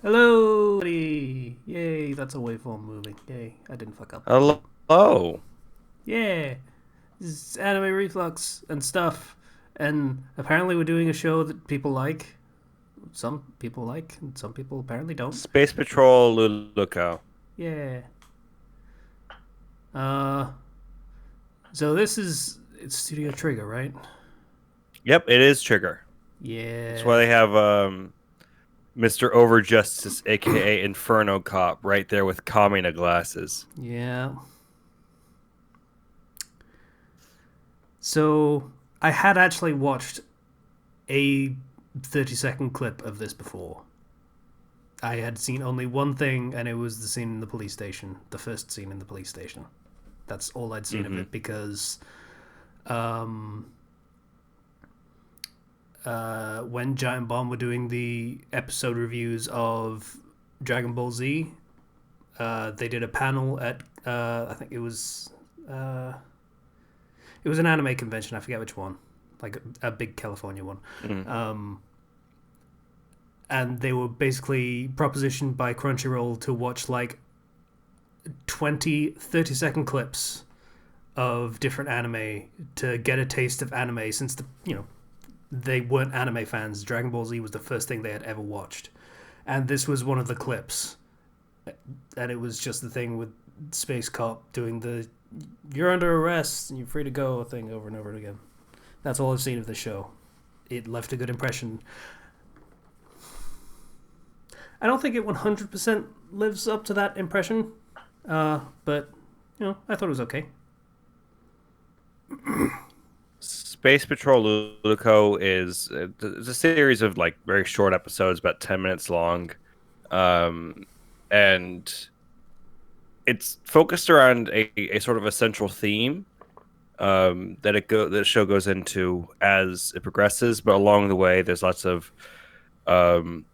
Hello, buddy. Yay, that's a waveform moving. Yay, I didn't fuck up. Hello. Yeah, this is anime reflux and stuff. And apparently, we're doing a show that people like. Some people like, and some people apparently don't. Space Patrol Luluco. Yeah. Uh, so this is it's Studio Trigger, right? Yep, it is Trigger. That's why Yeah. they have Mr. Overjustice, aka Inferno Cop, right there with Kamina glasses. Yeah. So I had actually watched a 30-second clip of this before. I had seen only one thing, and it was the scene in the police station, the first scene in the police station. That's all I'd seen of Mm-hmm. it because um, when Giant Bomb were doing the episode reviews of Dragon Ball Z, they did a panel at I think uh, it was an anime convention. I forget which one, like a big California one. Mm-hmm. Um, and they were basically propositioned by Crunchyroll to watch like 20, 30-second clips of different anime to get a taste of anime since they weren't anime fans. Dragon Ball Z was the first thing they had ever watched. And this was one of the clips. And it was just the thing with Space Cop doing the "you're under arrest and you're free to go" thing over and over again. That's all I've seen of the show. It left a good impression. I don't think it 100% lives up to that impression, but I thought it was okay. Space Patrol Luluco is it's a series of like very short episodes, about 10 minutes long, um, and it's focused around a sort of a central theme that the show goes into as it progresses. But along the way, there's lots of um,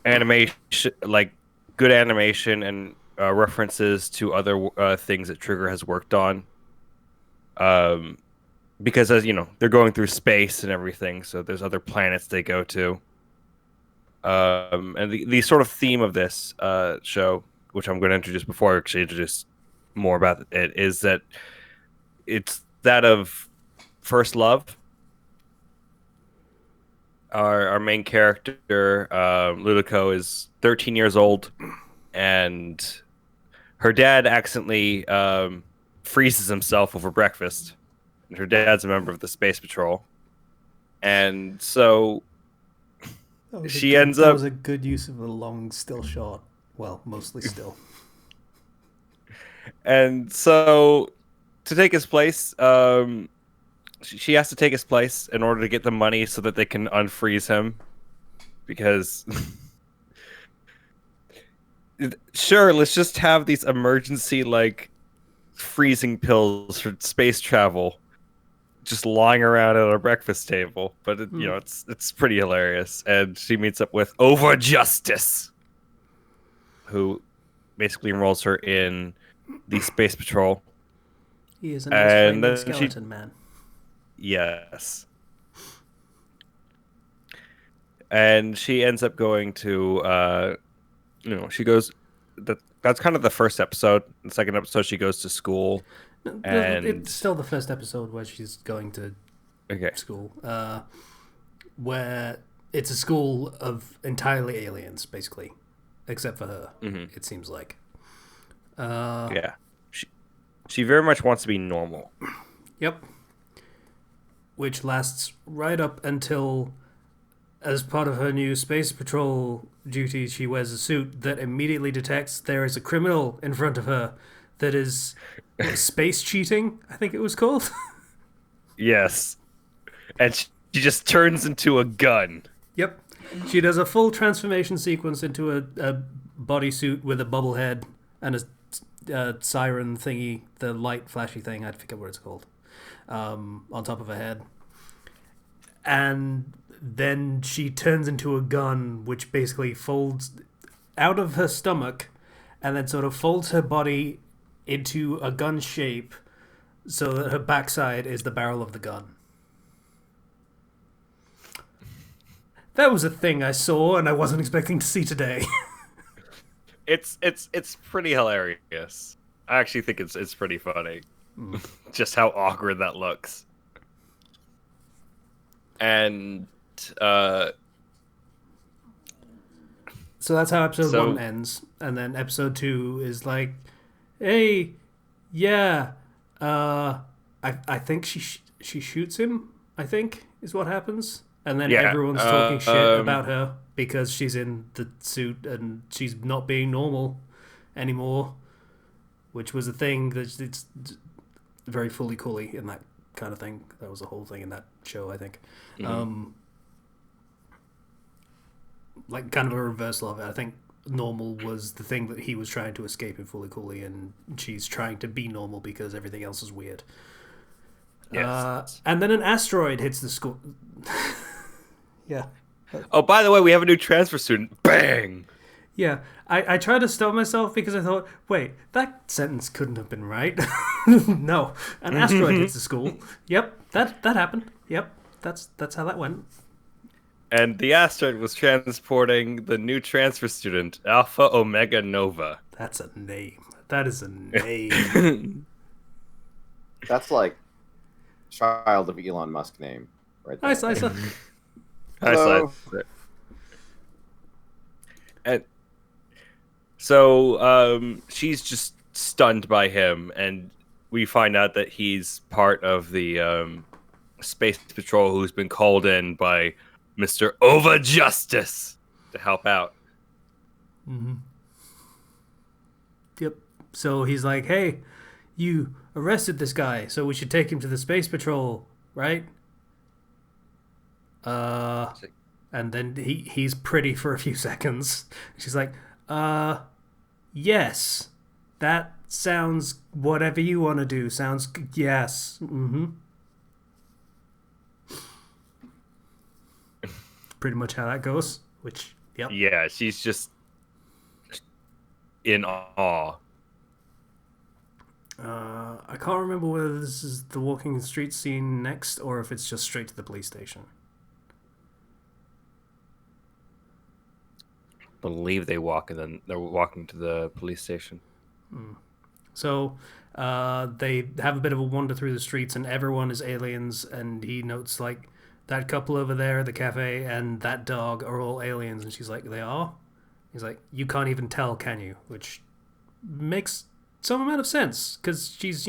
animation, like good animation and references to other things that Trigger has worked on. Um, because as you know, they're going through space and everything, so there's other planets they go to. And the sort of theme of this show, which I'm going to introduce before I actually introduce more about it, is that it's that of first love. Our main character, Luluco, is 13 years old, and her dad accidentally freezes himself over breakfast. And her dad's a member of the Space Patrol, and so she ends That was up. a good use of a long still shot. Well, mostly still. And so to take his place, she has to take his place in order to get the money so that they can unfreeze him. Because sure, let's just have these emergency like freezing pills for space travel just lying around at our breakfast table. But Hmm. it's pretty hilarious. And she meets up with Over Justice, who basically enrolls her in the Space Patrol. He is a nice And flaming then she skeleton man. yes. And she ends up going to she goes that's kind of the first episode. The second episode she goes to school It's and still the first episode where she's going to okay. school, where it's a school of entirely aliens, basically, except for her. Hmm. It seems like. Uh, Yeah. She she very much wants to be normal. yep. Which lasts right up until, as part of her new space patrol duties, she wears a suit that immediately detects there is a criminal in front of her that is space cheating, I think it was called. Yes. And she just turns into a gun. Yep. She does a full transformation sequence into a bodysuit with a bubble head and a siren thingy, the light flashy thing, I forget what it's called, on top of her head. And then she turns into a gun, which basically folds out of her stomach and then sort of folds her body into a gun shape so that her backside is the barrel of the gun. That was a thing I saw and I wasn't expecting to see today. it's pretty hilarious. I actually think it's pretty funny, just how awkward that looks. And So that's how episode one so ends, and then episode two is like, "Hey, yeah, I think she shoots him. I think is what happens, and then yeah, everyone's talking shit about her because she's in the suit and she's not being normal anymore, which was a thing that it's very fully coolly in that kind of thing. That was the whole thing in that show, I think. Like kind of a reversal of it. I think normal was the thing that he was trying to escape in Fully Cooley, and she's trying to be normal because everything else is weird. yes. And then an asteroid hits the school. Yeah. Oh, by the way, we have a new transfer student. Bang. Yeah. I tried to stop myself because I thought, wait, that sentence couldn't have been right. No. An asteroid hits the school. Yep, that happened. Yep. That's how that went. And the asteroid was transporting the new transfer student, Alpha Omega Nova. That's a name. That is a name. That's like child of Elon Musk name, right there. Hi, Slicer. Hello. And so she's just stunned by him, and we find out that he's part of the space patrol who's been called in by Mr. Over Justice to help out. Yep. So he's like, hey, you arrested this guy, so we should take him to the space patrol, right? And then he's pretty for a few seconds. She's like, yes. That sounds whatever you want to do. Sounds yes. Pretty much how that goes, which, yep. Yeah, she's just in awe. I can't remember whether this is the walking the street scene next or if it's just straight to the police station. Believe they walk, and then they're walking to the police station. So they have a bit of a wander through the streets, and everyone is aliens. And he notes like that couple over there at the cafe and that dog are all aliens. And she's like, they are? He's like, you can't even tell, can you? Which makes some amount of sense because she's,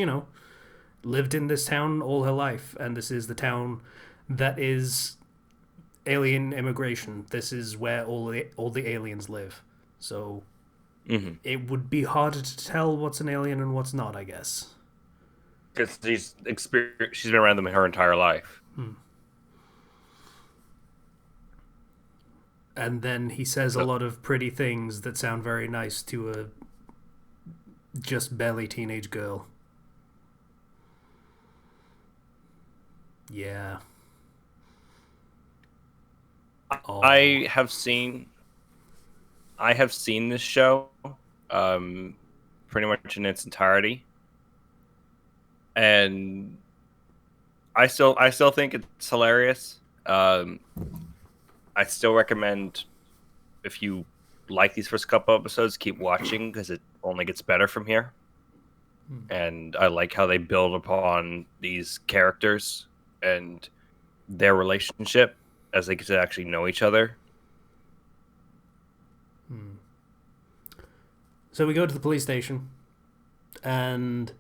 lived in this town all her life, and this is the town that is alien immigration. This is where all the aliens live. So it would be harder to tell what's an alien and what's not, I guess. Because she's been around them her entire life. And then he says a lot of pretty things that sound very nice to a just barely teenage girl. Yeah. I have seen this show pretty much in its entirety, and I still think it's hilarious. I still recommend, if you like these first couple episodes, keep watching because it only gets better from here. And I like how they build upon these characters and their relationship as they get to actually know each other. So we go to the police station, and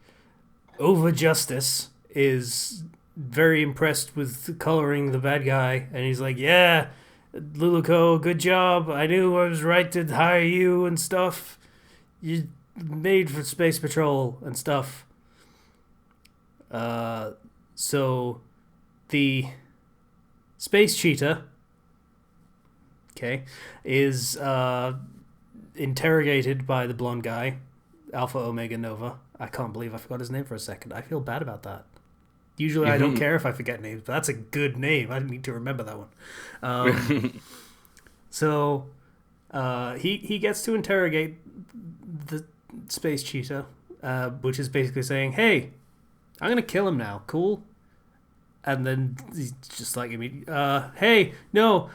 Over Justice is very impressed with coloring the bad guy, and he's like, yeah, Luluco, good job. I knew I was right to hire you and stuff. You made for Space Patrol and stuff. So the Space Cheetah, is interrogated by the blonde guy, Alpha Omega Nova. I can't believe I forgot his name for a second. I feel bad about that. Usually I don't care if I forget names, but that's a good name. I need to remember that one. So he gets to interrogate the Space Cheetah, which is basically saying, hey, I'm going to kill him now. Cool? And then he's just like, hey, no,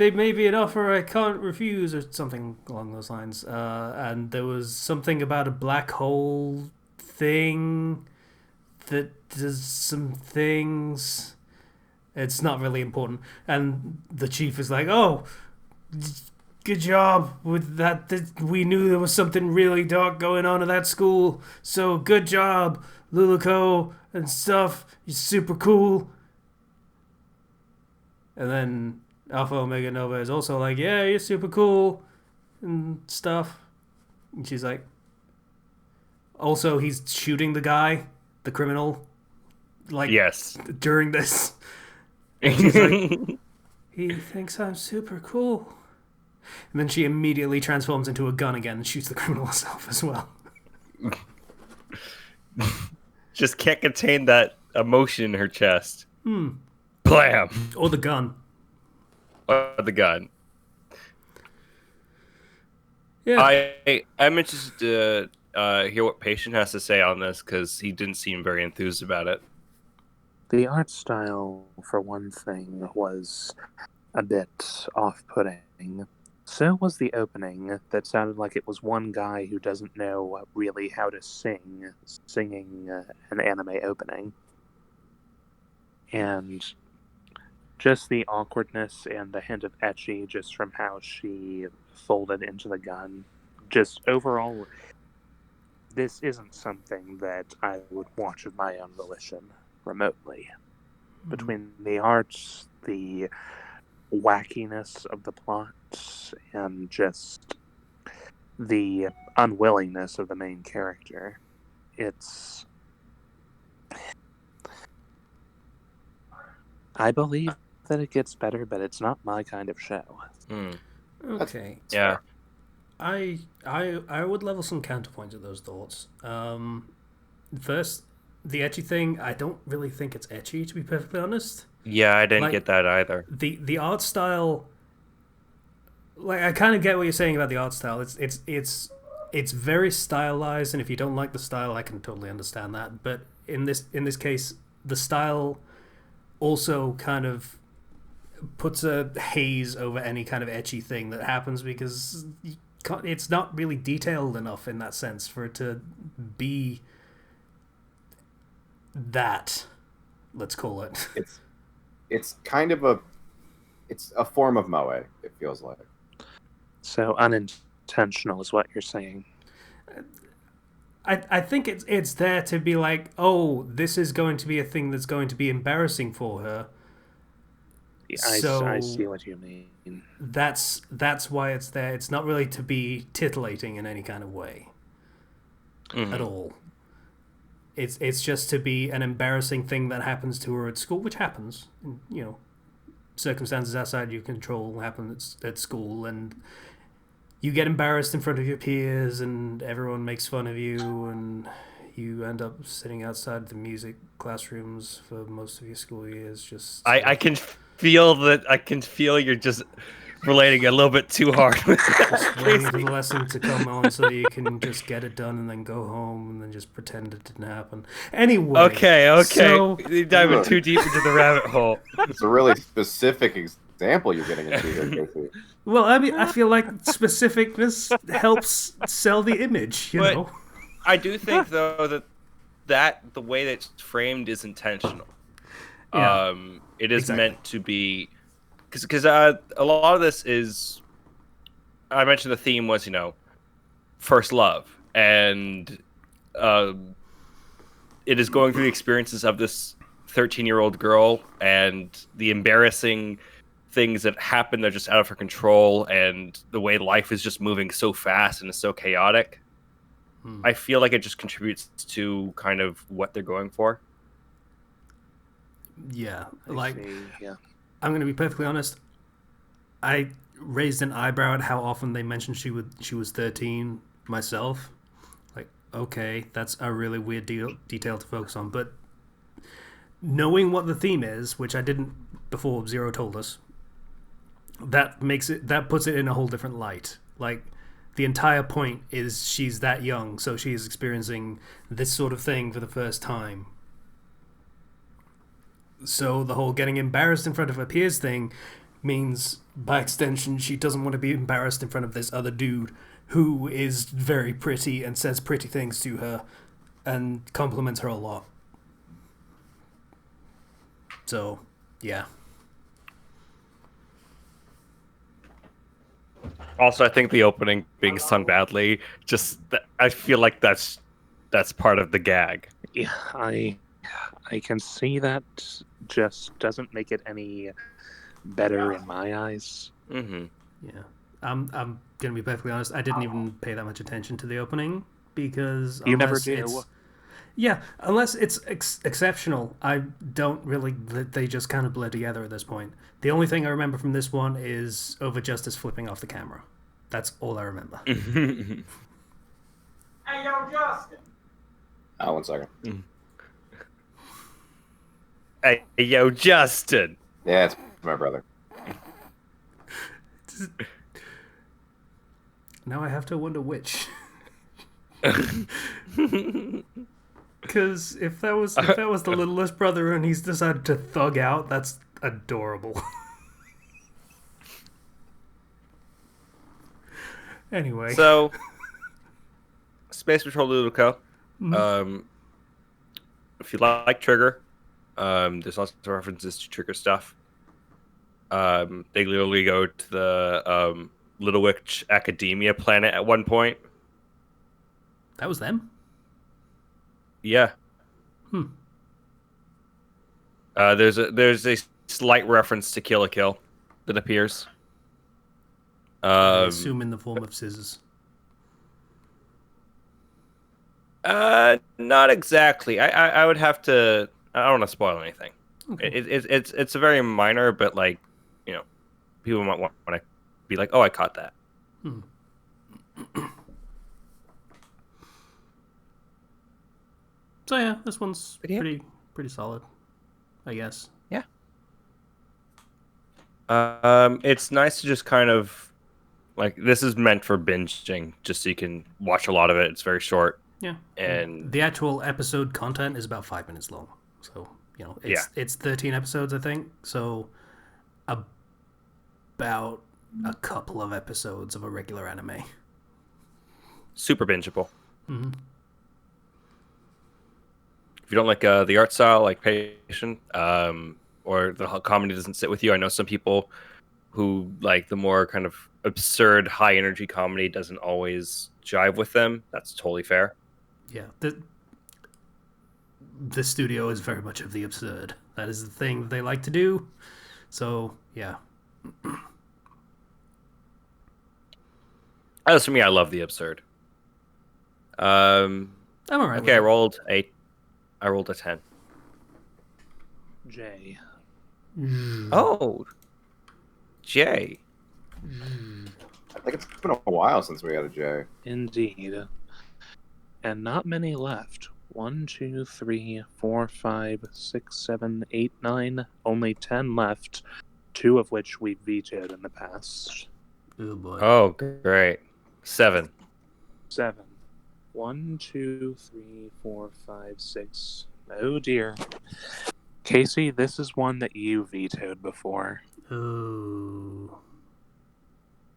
they made me an offer I can't refuse, or something along those lines. And there was something about a black hole thing that does some things. It's not really important. And the chief is like, "Oh, good job with that. We knew there was something really dark going on at that school. So good job, Luluco and stuff. You're super cool." And then Alpha Omega Nova is also like, "Yeah, you're super cool and stuff." And she's like, also, he's shooting the guy, the criminal, like, Yes. during this. And she's like, "He thinks I'm super cool." And then she immediately transforms into a gun again and shoots the criminal herself as well. Just can't contain that emotion in her chest. Hmm. Blam! Or the gun. Or the gun. Yeah. I'm interested to hear what Patient has to say on this, because he didn't seem very enthused about it. The art style, for one thing, was a bit off-putting. So was the opening, that sounded like it was one guy who doesn't know really how to sing, singing an anime opening. And just the awkwardness and the hint of ecchi just from how she folded into the gun. Just overall, this isn't something that I would watch of my own volition remotely. Between the arts, the wackiness of the plot, and just the unwillingness of the main character, it's... I believe that it gets better, but it's not my kind of show. Okay. Yeah. I would level some counterpoints at those thoughts. First, the ecchi thing, I don't really think it's ecchi, to be perfectly honest. Yeah, I didn't Like, get that either. The art style, like, I kind of get what you're saying about the art style. It's very stylized, and if you don't like the style, I can totally understand that. But in this case, the style also kind of puts a haze over any kind of ecchi thing that happens, because it's not really detailed enough in that sense for it to be that, let's call it. It's kind of a form of moe, it feels like. So unintentional is what you're saying. I think it's there to be like, oh, this is going to be a thing that's going to be embarrassing for her. I see what you mean. That's why it's there. It's not really to be titillating in any kind of way at all. It's just to be an embarrassing thing that happens to her at school, which happens. You know, circumstances outside your control happen at school, and you get embarrassed in front of your peers, and everyone makes fun of you, and you end up sitting outside the music classrooms for most of your school years. Just I can feel that. I can feel you're just relating a little bit too hard with just waiting for that. the lesson to come on so that you can just get it done and then go home and then just pretend it didn't happen. Anyway. Okay. So, You're diving too deep into the rabbit hole. It's a really specific example you're getting into here, Casey. well, I mean, I feel like specificness helps sell the image, you But- know? I do think though that the way that it's framed is intentional. Yeah. It is Exactly. meant to be, because a lot of this is. I mentioned the theme was first love, and it is going through the experiences of this 13-year-old girl and the embarrassing things that happen that are just out of her control, and the way life is just moving so fast and is so chaotic. I feel like it just contributes to kind of what they're going for. Yeah. I Like, see, yeah. I'm going to be perfectly honest. I raised an eyebrow at how often they mentioned she was 13 myself. Like, okay, that's a really weird detail to focus on. But knowing what the theme is, which I didn't before Zero told us, that puts it in a whole different light. Like, the entire point is she's that young, so she is experiencing this sort of thing for the first time. So the whole getting embarrassed in front of her peers thing means, by extension, she doesn't want to be embarrassed in front of this other dude who is very pretty and says pretty things to her and compliments her a lot. So, yeah. Also, I think the opening being sung badly, I feel like that's part of the gag. Yeah, I can see that. Just doesn't make it any better in my eyes. Mm-hmm. Yeah. I'm gonna be perfectly honest, I didn't even pay that much attention to the opening because You never unless do. it's unless it's exceptional, I don't really. They just kind of blur together at this point. The only thing I remember from this one is Over Justice flipping off the camera. That's all I remember. Hey, yo, Justin. Oh, 1 second. Hey, yo, Justin. Yeah, it's my brother. Now I have to wonder which. Because if that was the littlest brother and he's decided to thug out, that's adorable. Anyway, So, Space Patrol Luluco. Mhm. If you like Trigger, there's lots of references to Trigger stuff. They literally go to the Little Witch Academia planet at one point. that was them. Yeah. There's a slight reference to Kill la Kill that appears. I assume in the form of scissors. Not exactly. I would have to. I don't want to spoil anything. Okay. It's a very minor, but like, people might want to be like, oh, I caught that. So yeah, this one's But yeah. pretty solid, I guess. Yeah. It's nice to just kind of like, this is meant for binging, just so you can watch a lot of it. It's very short. Yeah. And the actual episode content is about 5 minutes long. So, it's 13 episodes, I think. So about a couple of episodes of a regular anime. super bingeable. Mhm. If you don't like the art style, like Patient, or the comedy doesn't sit with you, I know some people who like the more kind of absurd, high energy comedy doesn't always jive with them. That's totally fair. Yeah. The studio is very much of the absurd. That is the thing they like to do. So, yeah. As for me, I love the absurd. I'm alright. Okay, I rolled a 10. Jay. Oh, Jay. I think it's been a while since we had a J. Indeed. And not many left. 1, 2, 3, 4, 5, 6, 7, 8, 9. Only 10 left. 2 of which we vetoed in the past. Oh boy. Oh, great. 7. 7. 1, 2, 3, 4, 5, 6. Oh dear. Casey, this is one that you vetoed before. Oh.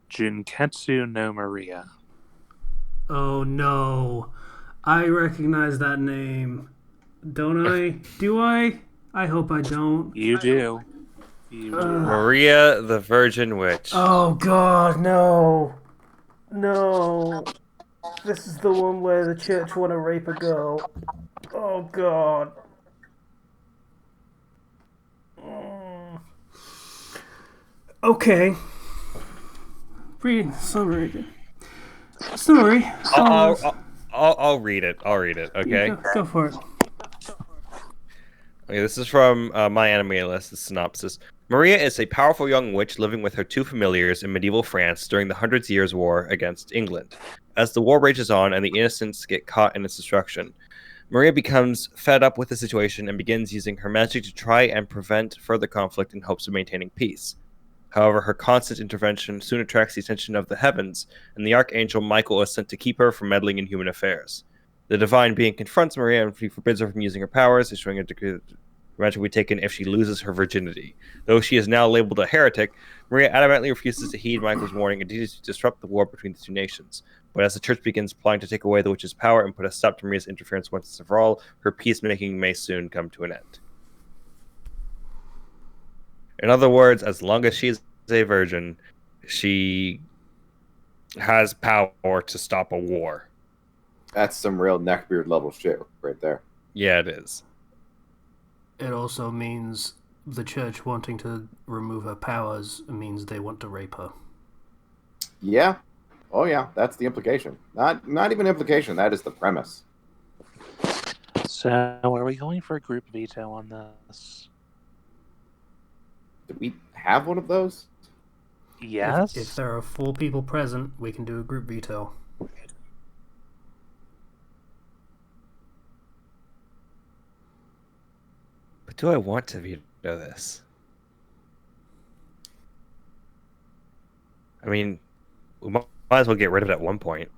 Junketsu no Maria. Oh no. I recognize that name. Don't I? Do I? I hope I don't. You do. You do. Maria the Virgin Witch. Oh god, no. No. This is the one where the church want to rape a girl. Oh god. Okay. Read summary. Story. I'll read it. I'll read it. Okay. Go for it. Okay, this is from My Anime List, the synopsis. Maria is a powerful young witch living with her 2 familiars in medieval France during the Hundred Years' War against England. As the war rages on and the innocents get caught in its destruction, Maria becomes fed up with the situation and begins using her magic to try and prevent further conflict in hopes of maintaining peace. However, her constant intervention soon attracts the attention of the heavens, and the Archangel Michael is sent to keep her from meddling in human affairs. The divine being confronts Maria and forbids her from using her powers, issuing a decree Revenge will be taken if she loses her virginity. Though she is now labeled a heretic, Maria adamantly refuses to heed Michael's warning and continues to disrupt the war between the two nations. But as the church begins plotting to take away the witch's power and put a stop to Maria's interference once and for all, her peacemaking may soon come to an end. In other words, as long as she is a virgin, she has power to stop a war. That's some real neckbeard level shit right there. Yeah, it is. It also means the church wanting to remove her powers means they want to rape her. Yeah. Oh yeah, that's the implication. Not even implication, that is the premise. So, are we going for a group veto on this? Did we have one of those? Yes. If there are 4 people present, we can do a group veto. But do I want to veto this? I mean, we might as well get rid of it at one point.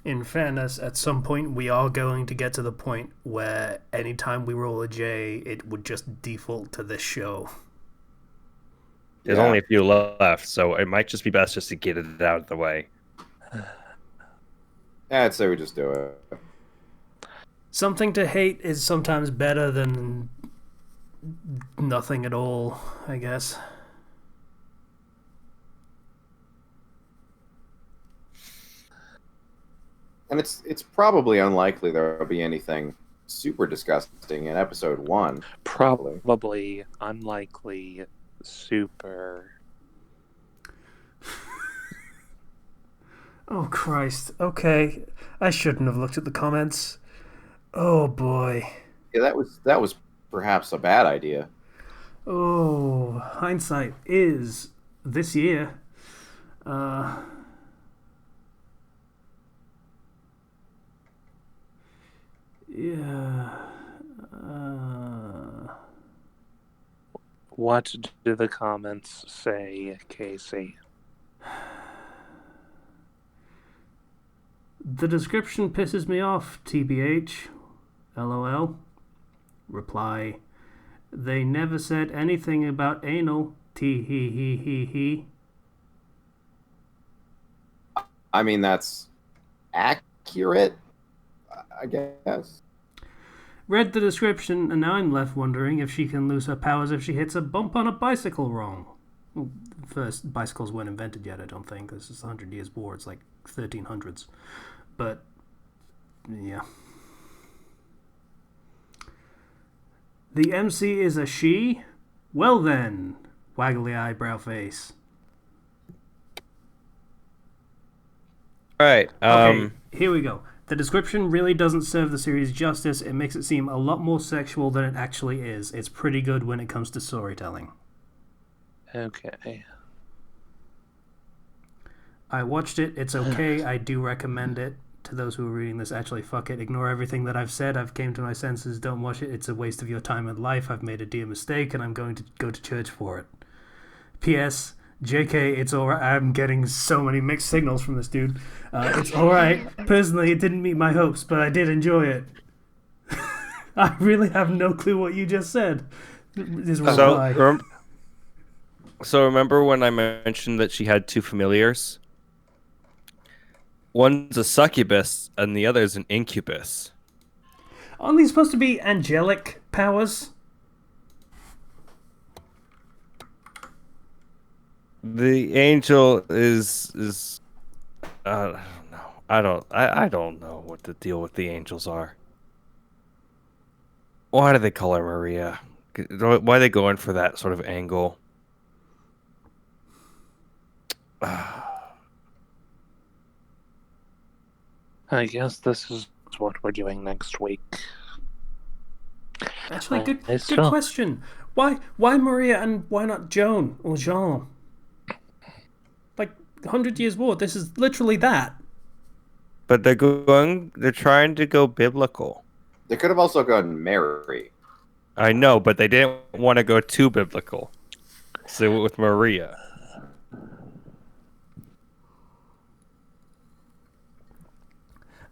In fairness, at some point we are going to get to the point where anytime we roll a J, it would just default to this show. There's only a few left, so it might just be best just to get it out of the way. I'd say we just do it. Something to hate is sometimes better than nothing at all, I guess. And it's probably unlikely there will be anything super disgusting in episode 1. Probably, unlikely, super. Oh, Christ. Okay. I shouldn't have looked at the comments. Oh, boy. Yeah, that was perhaps a bad idea. Oh, hindsight is this year. Yeah. What do the comments say, Casey? The description pisses me off, TBH. LOL. Reply. They never said anything about anal. Tee-hee-hee-hee-hee. I mean, that's accurate, I guess. Read the description, and now I'm left wondering if she can lose her powers if she hits a bump on a bicycle wrong. Well, first, bicycles weren't invented yet, I don't think. This is 100 Years' War. It's like 1300s. But, yeah. The MC is a she? Well then, waggly eyebrow face. All right. Okay, here we go. The description really doesn't serve the series justice. It makes it seem a lot more sexual than it actually is. It's pretty good when it comes to storytelling. Okay. I watched it. It's okay. I do recommend it to those who are reading this. Actually, fuck it. Ignore everything that I've said. I've came to my senses. Don't watch it. It's a waste of your time and life. I've made a dear mistake, and I'm going to go to church for it. P.S. JK, it's alright. I'm getting so many mixed signals from this dude. It's alright. Personally, it didn't meet my hopes, but I did enjoy it. I really have no clue what you just said. So remember when I mentioned that she had 2 familiars? One's a succubus, and the other is an incubus. Aren't these supposed to be angelic powers? The angel is I don't know. I don't know what the deal with the angels are. Why do they call her Maria? Why are they going for that sort of angle? I guess this is what we're doing next week. Actually, good question. Why Maria and why not Joan or Jean? Like 100 Years' War. This is literally that. But they're trying to go biblical. They could have also gone Mary. I know, but they didn't want to go too biblical. So with Maria.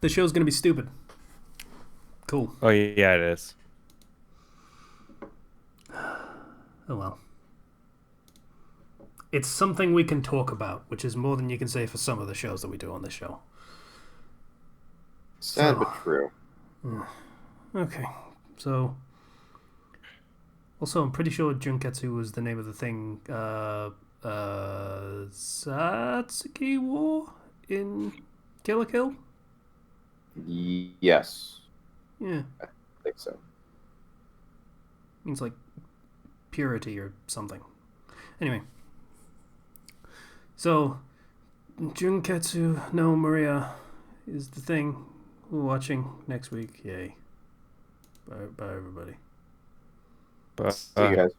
The show's gonna be stupid. Cool. Oh yeah, it is. Oh well. It's something we can talk about, which is more than you can say for some of the shows that we do on this show. Sad So- but true. Okay, so also I'm pretty sure Junketsu was the name of the thing. Satsuki War in Kill la Kill. Yes, Yeah, I think so. means like purity or something. Anyway, so Junketsu no Maria is the thing we're watching next week. Yay! Bye, everybody. But, See you guys.